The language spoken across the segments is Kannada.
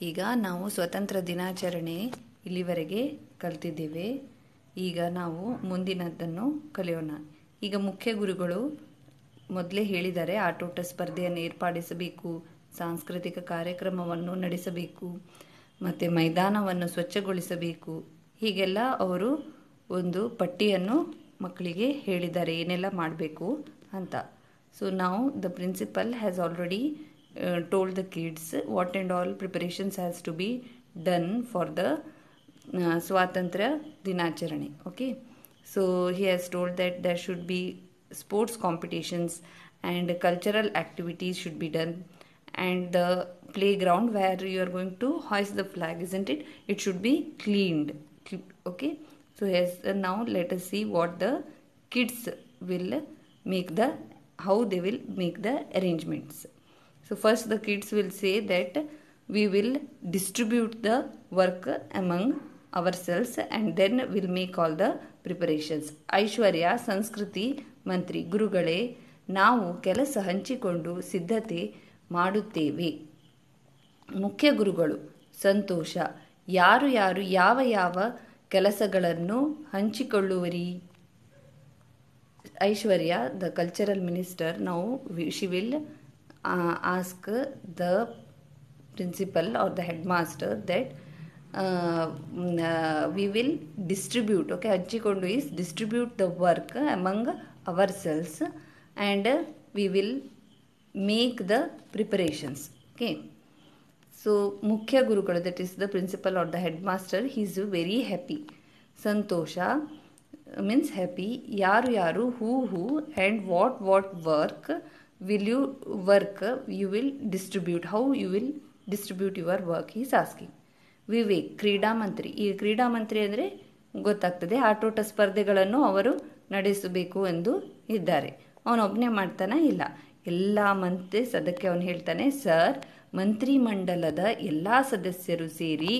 ಈಗ ನಾವು ಸ್ವತಂತ್ರ ದಿನಾಚರಣೆ ಇಲ್ಲಿವರೆಗೆ ಕಲಿತಿದ್ದೇವೆ. ಈಗ ನಾವು ಮುಂದಿನದನ್ನು ಕಲಿಯೋಣ. ಈಗ ಮುಖ್ಯ ಗುರುಗಳು ಮೊದಲೇ ಹೇಳಿದ್ದಾರೆ, ಆಟೋಟ ಸ್ಪರ್ಧೆಯನ್ನು ಏರ್ಪಡಿಸಬೇಕು, ಸಾಂಸ್ಕೃತಿಕ ಕಾರ್ಯಕ್ರಮವನ್ನು ನಡೆಸಬೇಕು, ಮತ್ತು ಮೈದಾನವನ್ನು ಸ್ವಚ್ಛಗೊಳಿಸಬೇಕು. ಹೀಗೆಲ್ಲ ಅವರು ಒಂದು ಪಟ್ಟಿಯನ್ನು ಮಕ್ಕಳಿಗೆ ಹೇಳಿದ್ದಾರೆ ಏನೆಲ್ಲ ಮಾಡಬೇಕು ಅಂತ. ಸೊ ನಾವು the principal has already told the kids what and all preparations has to be done for the Swatantra Dinacharane. Okay, so he has told that there should be sports competitions and cultural activities should be done, and the playground where you are going to hoist the flag, isn't it? It should be cleaned. Okay, so yes, now let us see what the kids will make how they will make the arrangements. So first the kids will say that we will distribute the work among ourselves and then we'll make all the preparations. ಐಶ್ವರ್ಯ ಸಂಸ್ಕೃತಿ ಮಂತ್ರಿ, ಗುರುಗಳೇ, ನಾವು ಕೆಲಸ ಹಂಚಿಕೊಂಡು ಸಿದ್ಧತೆ ಮಾಡುತ್ತೇವೆ. ಮುಖ್ಯ ಗುರುಗಳು ಸಂತೋಷ, ಯಾರು ಯಾರು ಯಾವ ಯಾವ ಕೆಲಸಗಳನ್ನು ಹಂಚಿಕೊಳ್ಳುವರಿ? ಐಶ್ವರ್ಯ, the cultural minister, now she will ask the principal or the headmaster that we will distribute, okay, hachchikondu is distribute the work among ourselves and we will make the preparations. Okay, so mukhya gurugalu, that is the principal or the headmaster, he is very happy. Santosha means happy. Yaru yaru, who and what work will you work, you will distribute, how you will distribute your work, he is asking. Vivek, ಕ್ರೀಡಾ ಮಂತ್ರಿ. ಈ ಕ್ರೀಡಾ ಮಂತ್ರಿ ಅಂದರೆ ಗೊತ್ತಾಗ್ತದೆ, ಆಟೋಟ ಸ್ಪರ್ಧೆಗಳನ್ನು ಅವರು ನಡೆಸಬೇಕು ಎಂದು ಇದ್ದಾರೆ. ಅವನೊಬ್ಬನೇ ಮಾಡ್ತಾನೆ ಇಲ್ಲ, ಎಲ್ಲ ಮಂತ್ರಿ ಅದಕ್ಕೆ ಅವನು ಹೇಳ್ತಾನೆ, ಸರ್, ಮಂತ್ರಿಮಂಡಲದ ಎಲ್ಲ ಸದಸ್ಯರು ಸೇರಿ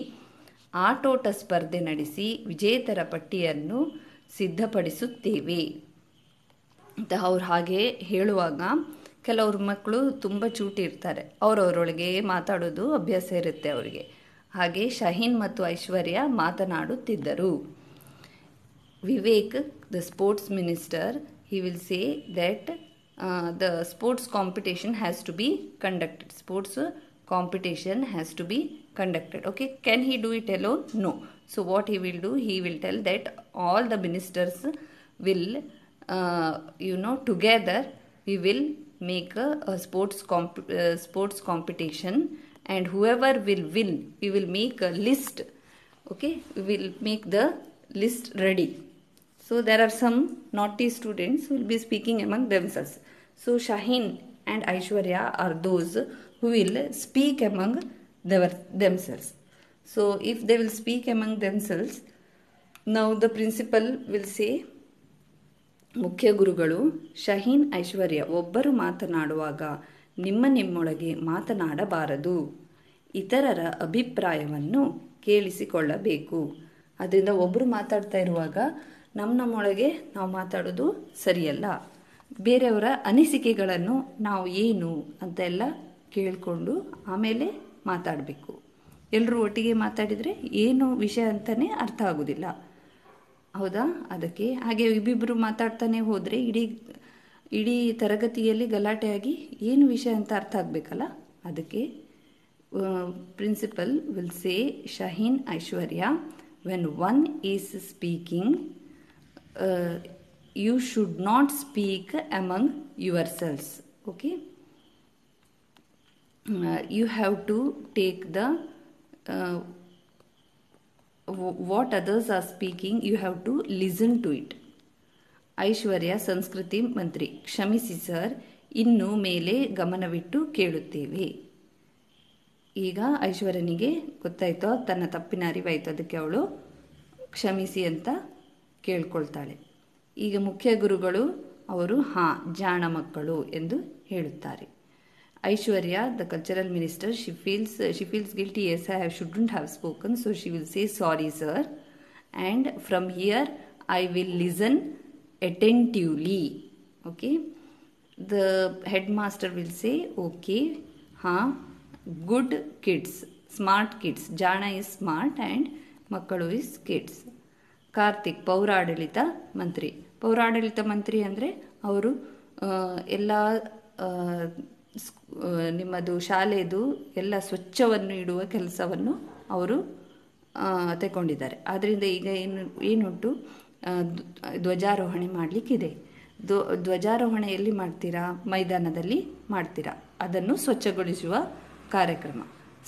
ಆಟೋಟ ಸ್ಪರ್ಧೆ ನಡೆಸಿ ವಿಜೇತರ ಪಟ್ಟಿಯನ್ನು ಸಿದ್ಧಪಡಿಸುತ್ತೇವೆ ಅಂತ ಅವ್ರು ಹಾಗೆ ಹೇಳುವಾಗ ಕೆಲವ್ರ ಮಕ್ಕಳು ತುಂಬ ಚೂಟಿ ಇರ್ತಾರೆ, ಅವರವರೊಳಗೆ ಮಾತಾಡೋದು ಅಭ್ಯಾಸ ಇರುತ್ತೆ ಅವರಿಗೆ. ಹಾಗೆ ಶಹೀನ್ ಮತ್ತು ಐಶ್ವರ್ಯ ಮಾತನಾಡುತ್ತಿದ್ದರು. Vivek, the sports minister, he will say that the sports competition has to be conducted. Sports competition has to be conducted. Okay, can he do it alone? No. So what he will do, he will tell that all the ministers will together we will make a sports competition, and whoever will win, we will make a list. Okay, we will make the list ready. So there are some naughty students who will be speaking among themselves. So Shaheen and Aishwarya are those who will speak among themselves. So if they will speak among themselves, now the principal will say, ಮುಖ್ಯ ಗುರುಗಳು, ಶಹೀನ್, ಐಶ್ವರ್ಯ ಒಬ್ಬರು ಮಾತನಾಡುವಾಗ ನಿಮ್ಮೊಳಗೆ ಮಾತನಾಡಬಾರದು, ಇತರರ ಅಭಿಪ್ರಾಯವನ್ನು ಕೇಳಿಸಿಕೊಳ್ಳಬೇಕು. ಅದರಿಂದ ಒಬ್ಬರು ಮಾತಾಡ್ತಾ ಇರುವಾಗ ನಮ್ಮೊಳಗೆ ನಾವು ಮಾತಾಡೋದು ಸರಿಯಲ್ಲ. ಬೇರೆಯವರ ಅನಿಸಿಕೆಗಳನ್ನು ನಾವು ಏನು ಅಂತೆಲ್ಲ ಕೇಳಿಕೊಂಡು ಆಮೇಲೆ ಮಾತಾಡಬೇಕು. ಎಲ್ಲರೂ ಒಟ್ಟಿಗೆ ಮಾತಾಡಿದರೆ ಏನು ವಿಷಯ ಅಂತಲೇ ಅರ್ಥ ಆಗೋದಿಲ್ಲ, ಹೌದಾ? ಅದಕ್ಕೆ ಹಾಗೆ ಇಬ್ಬಿಬ್ಬರು ಮಾತಾಡ್ತಾನೆ ಹೋದರೆ ಇಡೀ ತರಗತಿಯಲ್ಲಿ ಗಲಾಟೆಯಾಗಿ ಏನು ವಿಷಯ ಅಂತ ಅರ್ಥ ಆಗಬೇಕಲ್ಲ. ಅದಕ್ಕೆ principal will say, Shaheen, Aishwarya, when one is speaking, you should not speak among yourselves. Okay, you have to take the what others are speaking, you have to listen to it. ಐಶ್ವರ್ಯ, ಸಂಸ್ಕೃತಿ ಮಂತ್ರಿ, ಕ್ಷಮಿಸಿ ಸರ್, ಇನ್ನು ಮೇಲೆ ಗಮನವಿಟ್ಟು ಕೇಳುತ್ತೇವೆ. ಈಗ ಐಶ್ವರ್ಯನಿಗೆ ಗೊತ್ತಾಯ್ತೋ, ತನ್ನ ತಪ್ಪಿನ ಅರಿವಾಯ್ತು, ಅದಕ್ಕೆ ಅವಳು ಕ್ಷಮಿಸಿ ಅಂತ ಕೇಳ್ಕೊಳ್ತಾಳೆ. ಈಗ ಮುಖ್ಯ ಗುರುಗಳು ಅವರು ಜಾಣ ಮಕ್ಕಳು ಎಂದು ಹೇಳುತ್ತಾರೆ. Aishwarya, the cultural minister, she feels guilty. Yes, I shouldn't have spoken, so she will say, sorry sir, and from here I will listen attentively. Okay, the headmaster will say, okay, good kids, smart kids. ಜಾಣ ಇಸ್ ಸ್ಮಾರ್ಟ್ ಆ್ಯಂಡ್ ಮಕ್ಕಳು ಇಸ್ ಕಿಡ್ಸ್. ಕಾರ್ತಿಕ್ ಪೌರಾಡಳಿತ ಮಂತ್ರಿ. ಪೌರಾಡಳಿತ ಮಂತ್ರಿ ಅಂದರೆ ಅವರು ಎಲ್ಲ ನಿಮ್ಮದು ಶಾಲೆದು ಎಲ್ಲ ಸ್ವಚ್ಛವನ್ನು ಇಡುವ ಕೆಲಸವನ್ನು ಅವರು ತಗೊಂಡಿದ್ದಾರೆ. ಆದ್ದರಿಂದ ಈಗ ಏನುಂಟು, ಧ್ವಜಾರೋಹಣೆ ಮಾಡಲಿಕ್ಕಿದೆ. ಧ್ವಜಾರೋಹಣೆ ಎಲ್ಲಿ ಮಾಡ್ತೀರಾ? ಮೈದಾನದಲ್ಲಿ ಮಾಡ್ತೀರಾ. ಅದನ್ನು ಸ್ವಚ್ಛಗೊಳಿಸುವ ಕಾರ್ಯಕ್ರಮ.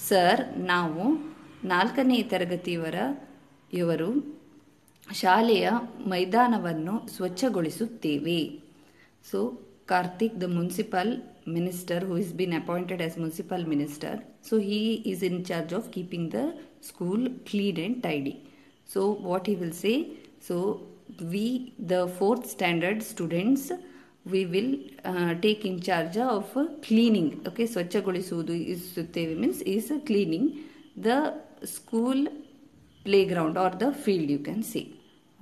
ಸರ್, ನಾವು 4ನೇ ತರಗತಿಯವರು ಶಾಲೆಯ ಮೈದಾನವನ್ನು ಸ್ವಚ್ಛಗೊಳಿಸುತ್ತೇವೆ. So Karthik, the municipal minister who has been appointed as municipal minister, so he is in charge of keeping the school clean and tidy. So what he will say, so we, the 4th standard students, we will take in charge of cleaning. Okay, ಸ್ವಚ್ಛಗೊಳಿಸುವುದು ಇಸುತ್ತೇವೆ means is cleaning the school playground or the field, you can say.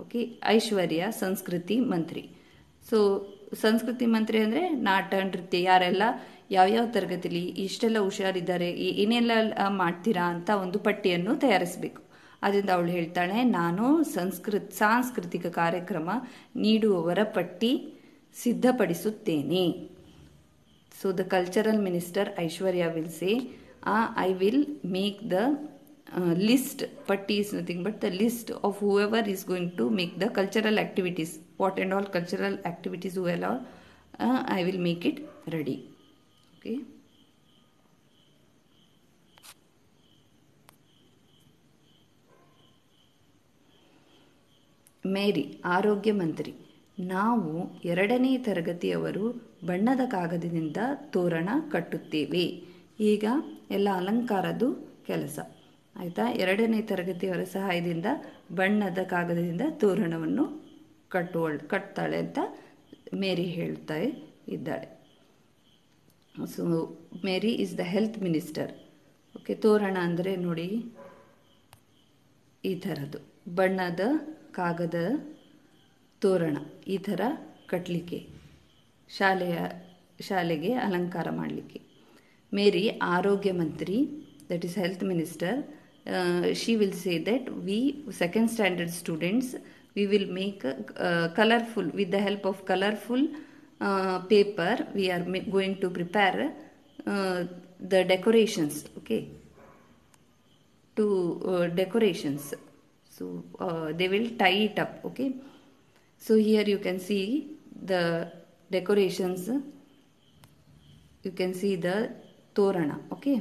Okay, ಐಶ್ವರ್ಯ ಸಂಸ್ಕೃತಿ ಮಂತ್ರಿ. ಸೊ ಸಂಸ್ಕೃತಿ ಮಂತ್ರಿ ಅಂದರೆ ನಾಟ ನೃತ್ಯ, ಯಾರೆಲ್ಲ ಯಾವ್ಯಾವ ತರಗತಿಲಿ ಇಷ್ಟೆಲ್ಲ ಹುಷಾರಿದ್ದಾರೆ, ಏನೆಲ್ಲ ಮಾಡ್ತೀರಾ ಅಂತ ಒಂದು ಪಟ್ಟಿಯನ್ನು ತಯಾರಿಸಬೇಕು. ಅದರಿಂದ ಅವಳು ಹೇಳ್ತಾಳೆ, ನಾನು ಸಾಂಸ್ಕೃತಿಕ ಕಾರ್ಯಕ್ರಮ ನೀಡುವವರ ಪಟ್ಟಿ ಸಿದ್ಧಪಡಿಸುತ್ತೇನೆ. So the cultural minister Aishwarya will say, I will make the list. Patti is nothing but the list of whoever is going to make the cultural activities. What and all cultural activities whoever, I will make it ready. Okay. ಮೇರಿ ಆರೋಗ್ಯ ಮಂತ್ರಿ. ನಾವು 2ನೇ ತರಗತಿಯವರು ಬಣ್ಣದ ಕಾಗದದಿಂದ ತೋರಣ ಕಟ್ಟುತ್ತೇವೆ. ಈಗ ಎಲ್ಲ ಅಲಂಕಾರದ್ದು ಕೆಲಸ ಆಯಿತಾ. 2ನೇ ತರಗತಿಯವರ ಸಹಾಯದಿಂದ ಬಣ್ಣದ ಕಾಗದದಿಂದ ತೋರಣವನ್ನು ಕಟ್ತಾಳೆ ಅಂತ ಮೇರಿ ಹೇಳ್ತಾ ಇದ್ದಾಳೆ. So Mary is the health minister. Okay, ತೋರಣ ಅಂದರೆ ನೋಡಿ ಈ ಥರದ್ದು ಬಣ್ಣದ ಕಾಗದ ತೋರಣ ಈ ಥರ ಕಟ್ಟಲಿಕ್ಕೆ, ಶಾಲೆಗೆ ಅಲಂಕಾರ ಮಾಡಲಿಕ್ಕೆ. ಮೇರಿ ಆರೋಗ್ಯ ಮಂತ್ರಿ, that is health minister. She will say that we 2nd standard students, we will make colorful, with the help of colorful paper, we are going to prepare the decorations. Okay, to decorations. So they will tie it up. Okay, so here you can see the decorations, you can see the torana. Okay,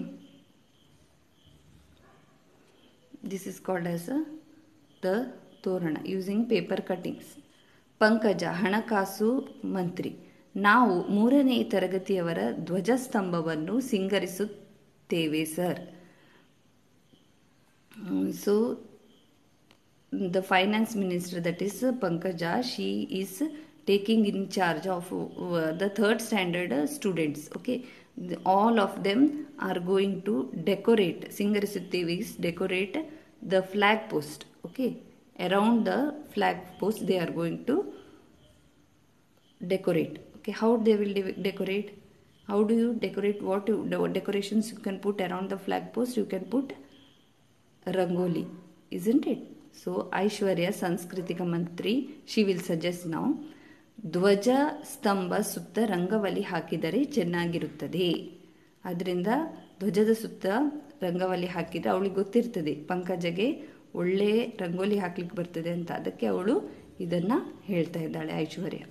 this is called as the torana using paper cuttings. ಪಂಕಜ ಹಣಕಾಸು ಮಂತ್ರಿ. ನಾವು 3ನೇ ತರಗತಿಯವರ ಧ್ವಜಸ್ತಂಭವನ್ನು ಸಿಂಗರಿಸುತ್ತೇವೆ sir. So the finance minister, that is Pankaja, she is taking in charge of the 3rd standard students. Okay, all of them are going to decorate, singarisutteve is decorate the flag post. Okay, around the flag post they are going to decorate. Okay, how they will decorate? How do you decorate? What decorations you can put around the flag post? You can put rangoli, isn't it? So ಐಶ್ವರ್ಯ ಸಾಂಸ್ಕೃತಿಕ ಮಂತ್ರಿ, she will suggest now, ಧ್ವಜ ಸ್ತಂಭ ಸುತ್ತ ರಂಗವಲಿ ಹಾಕಿದರೆ ಚೆನ್ನಾಗಿರುತ್ತದೆ. ಅದರಿಂದ ಧ್ವಜದ ಸುತ್ತ ರಂಗವಲಿ ಹಾಕಿದರೆ ಅವಳಿಗೆ ಗೊತ್ತಿರ್ತದೆ, ಪಂಕಜಗೆ ಒಳ್ಳೆ ರಂಗೋಲಿ ಹಾಕ್ಲಿಕ್ಕೆ ಬರ್ತದೆ ಅಂತ. ಅದಕ್ಕೆ ಅವಳು ಇದನ್ನು ಹೇಳ್ತಾ ಇದ್ದಾಳೆ Aishwarya.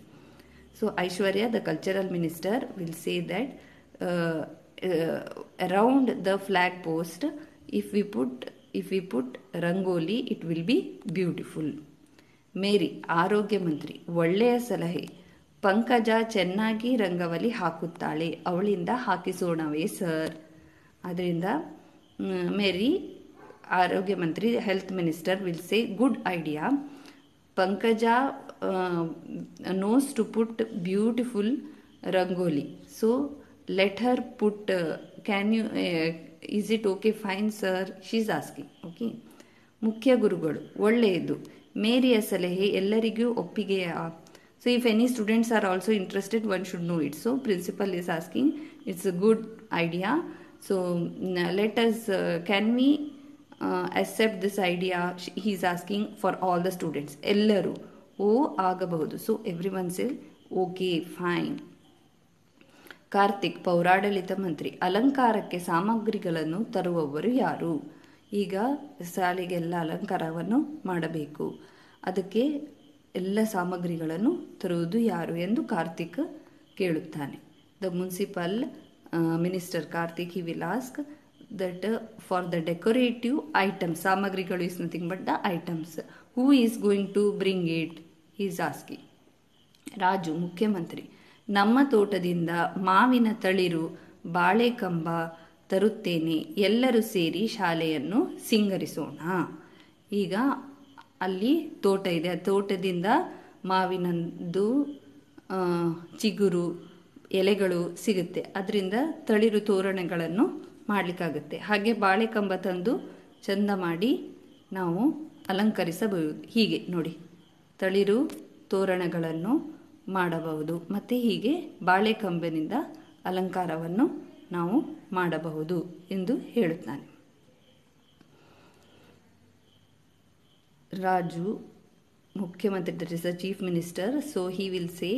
So Aishwarya, the cultural minister, will say that around the flag post, if we put rangoli, it will be beautiful. Mary ಆರೋಗ್ಯ ಮಂತ್ರಿ, ಒಳ್ಳೆಯ ಸಲಹೆ. ಪಂಕಜ ಚೆನ್ನಾಗಿ ರಂಗವಲಿ ಹಾಕುತ್ತಾಳೆ, ಅವಳಿಂದ ಹಾಕಿಸೋಣವೇ ಸರ್. ಅದರಿಂದ ಮೇರಿ ಆರೋಗ್ಯ ಮಂತ್ರಿ, health minister, will say good idea. Pankaja knows to put beautiful rangoli, so let her put, can you is it okay? Fine sir, she is asking. Okay, ಮುಖ್ಯ ಗುರುಗಳು, ಒಳ್ಳೆಯದು. ಮೇರಿಯ ಸಲಹೆ ಎಲ್ಲರಿಗೂ ಒಪ್ಪಿಗೆಯ? So if any students are also interested, one should know it. So principal is asking, it's a good idea. So let us, can we accept this idea? He is asking for all the students. ಎಲ್ಲರೂ ಓ ಆಗಬಹುದು. So everyone say okay fine. Karthik, ಪೌರಾಡಳಿತ ಮಂತ್ರಿ, ಅಲಂಕಾರಕ್ಕೆ ಸಾಮಗ್ರಿಗಳನ್ನು ತರುವವರು ಯಾರು? ಈಗ ಶಾಲೆಗೆಲ್ಲ ಅಲಂಕಾರವನ್ನು ಮಾಡಬೇಕು, ಅದಕ್ಕೆ ಎಲ್ಲ ಸಾಮಗ್ರಿಗಳನ್ನು ತರುವುದು ಯಾರು ಎಂದು ಕಾರ್ತಿಕ್ ಕೇಳುತ್ತಾನೆ. The municipal minister Karthik, he will ask that for the decorative items, ಸಾಮಗ್ರಿಗಳು is nothing but the items, who is going to bring it, he is asking. Raju, ಮುಖ್ಯಮಂತ್ರಿ, ನಮ್ಮ ತೋಟದಿಂದ ಮಾವಿನ ತಳಿರು, ಬಾಳೆಕಂಬ ತರುತ್ತೇನೆ, ಎಲ್ಲರೂ ಸೇರಿ ಶಾಲೆಯನ್ನು ಸಿಂಗರಿಸೋಣ. ಈಗ ಅಲ್ಲಿ ತೋಟ ಇದೆ, ಆ ತೋಟದಿಂದ ಮಾವಿನದ್ದು ಚಿಗುರು, ಎಲೆಗಳು ಸಿಗುತ್ತೆ, ಅದರಿಂದ ತಳಿರು ತೋರಣಗಳನ್ನು ಮಾಡಲಿಕ್ಕಾಗುತ್ತೆ. ಹಾಗೆ ಬಾಳೆಕಂಬ ತಂದು ಚಂದ ಮಾಡಿ ನಾವು ಅಲಂಕರಿಸಬಹುದು. ಹೀಗೆ ನೋಡಿ, ತಳಿರು ತೋರಣಗಳನ್ನು ಮಾಡಬಹುದು, ಮತ್ತು ಹೀಗೆ ಬಾಳೆಕಂಬಿನಿಂದ ಅಲಂಕಾರವನ್ನು ನಾವು ಮಾಡಬಹುದು ಎಂದು ಹೇಳುತ್ತಾನೆ. ರಾಜು, ಮುಖ್ಯಮಂತ್ರಿ, that is the chief minister, so he will say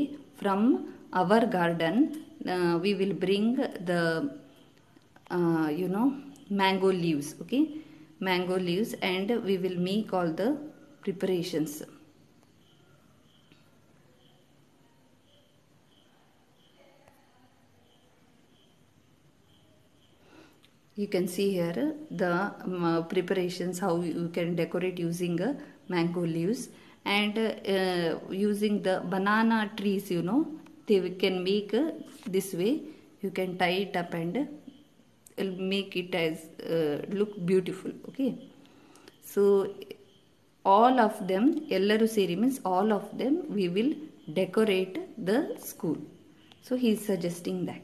from our garden we will bring the mango leaves, okay, mango leaves, and we will make all the preparations. You can see here the preparations, how you can decorate using mango leaves, and using the banana trees, they can make this way. You can tie it up and make it as look beautiful, okay. So all of them, ellaru seri means all of them, we will decorate the school. So he is suggesting that.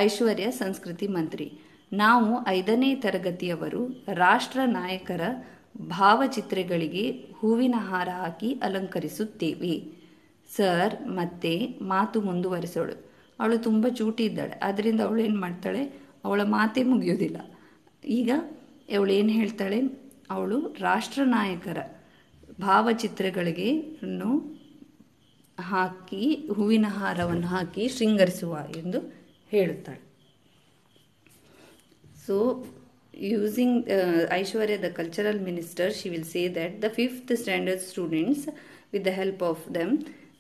ಐಶ್ವರ್ಯ, ಸಂಸ್ಕೃತಿ ಮಂತ್ರಿ, ನಾವು 5ನೇ ತರಗತಿಯವರು ರಾಷ್ಟ್ರ ನಾಯಕರ ಭಾವಚಿತ್ರಗಳಿಗೆ ಹೂವಿನ ಹಾರ ಹಾಕಿ ಅಲಂಕರಿಸುತ್ತೇವೆ. ಸರ್ ಮತ್ತೆ ಮಾತು ಮುಂದುವರಿಸೋಳು. ಅವಳು ತುಂಬ ಚೂಟಿ ಇದ್ದಾಳೆ, ಆದ್ದರಿಂದ ಅವಳು ಏನು ಮಾಡ್ತಾಳೆ, ಅವಳ ಮಾತೇ ಮುಗಿಯೋದಿಲ್ಲ. ಈಗ ಅವಳು ಏನು ಹೇಳ್ತಾಳೆ, ಅವಳು ರಾಷ್ಟ್ರ ನಾಯಕರ ಭಾವಚಿತ್ರಗಳಿಗೆ ಹಾಕಿ ಹೂವಿನ ಹಾರವನ್ನು ಹಾಕಿ ಶೃಂಗರಿಸುವ ಎಂದು ಹೇಳುತ್ತಾಳೆ. So using Aishwarya, the cultural minister, she will say that the 5th standard students, with the help of them,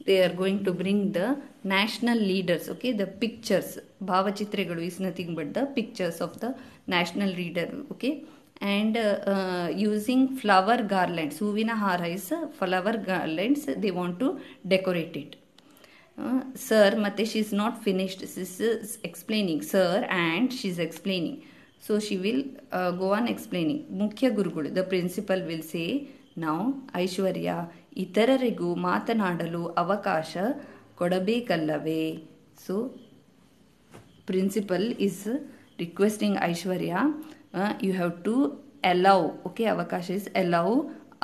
they are going to bring the national leaders, okay, the pictures, bhavachitragalu is nothing but the pictures of the national leader, okay, and using flower garlands, huvina hara is flower garlands, they want to decorate it. Sir, matte she is not finished, she is explaining, sir, and she is explaining, so she will go on explaining. Mukhya Gurugulu, the principal will say, now Aishwarya, ಇತರರಿಗೂ ಮಾತನಾಡಲು ಅವಕಾಶ ಕೊಡಬೇಕಲ್ಲವೇ? So principal is requesting Aishwarya, you have to allow, okay, ಅವಕಾಶ is allow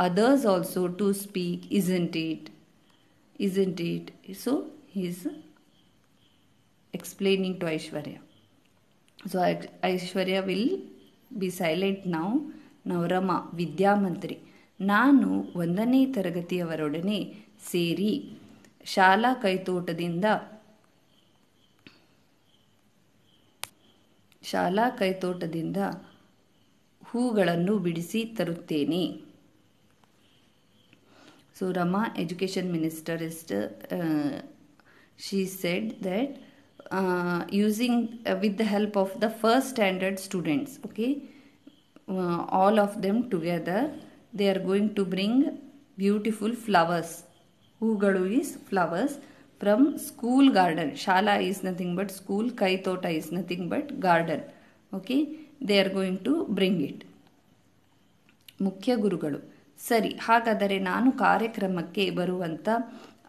others also to speak, isn't it? So he is explaining to Aishwarya. So Aishwarya will be silent now. Now Rama, ವಿದ್ಯಾಮಂತ್ರಿ, ನಾನು 1ನೇ ತರಗತಿಯವರೊಡನೆ ಸೇರಿ ಶಾಲಾ ಕೈತೋಟದಿಂದ ಹೂಗಳನ್ನು ಬಿಡಿಸಿ ತರುತ್ತೇನೆ. So Rama, education minister, she said that using with the help of the 1st standard students, okay, all of them together, they are going to bring beautiful flowers. Hoogalu is flowers from school garden. Shala is nothing but school, Kaitota is nothing but garden. Okay, they are going to bring it. ಮುಖ್ಯ ಗುರುಗಳು, ಸರಿ, ಹಾಗಾದರೆ ನಾನು ಕಾರ್ಯಕ್ರಮಕ್ಕೆ ಬರುವಂಥ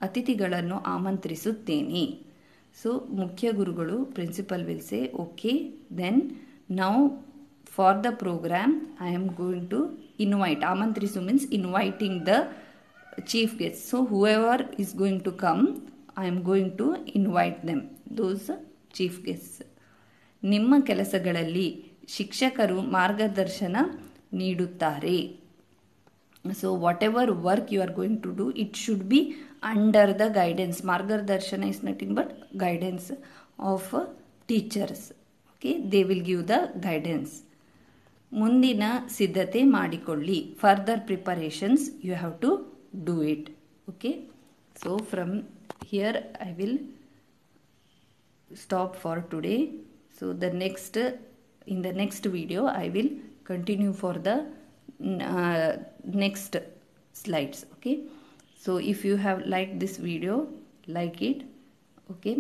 ಅತಿಥಿಗಳನ್ನು ಆಮಂತ್ರಿಸುತ್ತೇನೆ. ಸೊ ಮುಖ್ಯ ಗುರುಗಳು, principal will say, okay, then now for the program I am going to invite. Amantrisu means inviting the chief guests. So whoever is going to come, I am going to invite them, those chief guests. ನಿಮ್ಮ ಕೆಲಸಗಳಲ್ಲಿ ಶಿಕ್ಷಕರು ಮಾರ್ಗದರ್ಶನ ನೀಡುತ್ತಾರೆ. So whatever work you are going to do, it should be under the guidance. ಮಾರ್ಗದರ್ಶನ is nothing but guidance of teachers. Okay, they will give the guidance. ಮುಂದಿನ ಸಿದ್ಧತೆ ಮಾಡಿಕೊಳ್ಳಿ. Further preparations you have to do it. Okay, so from here I will stop for today. So in the next video I will continue for the next slides. Okay, so if you have liked this video, like it. Okay.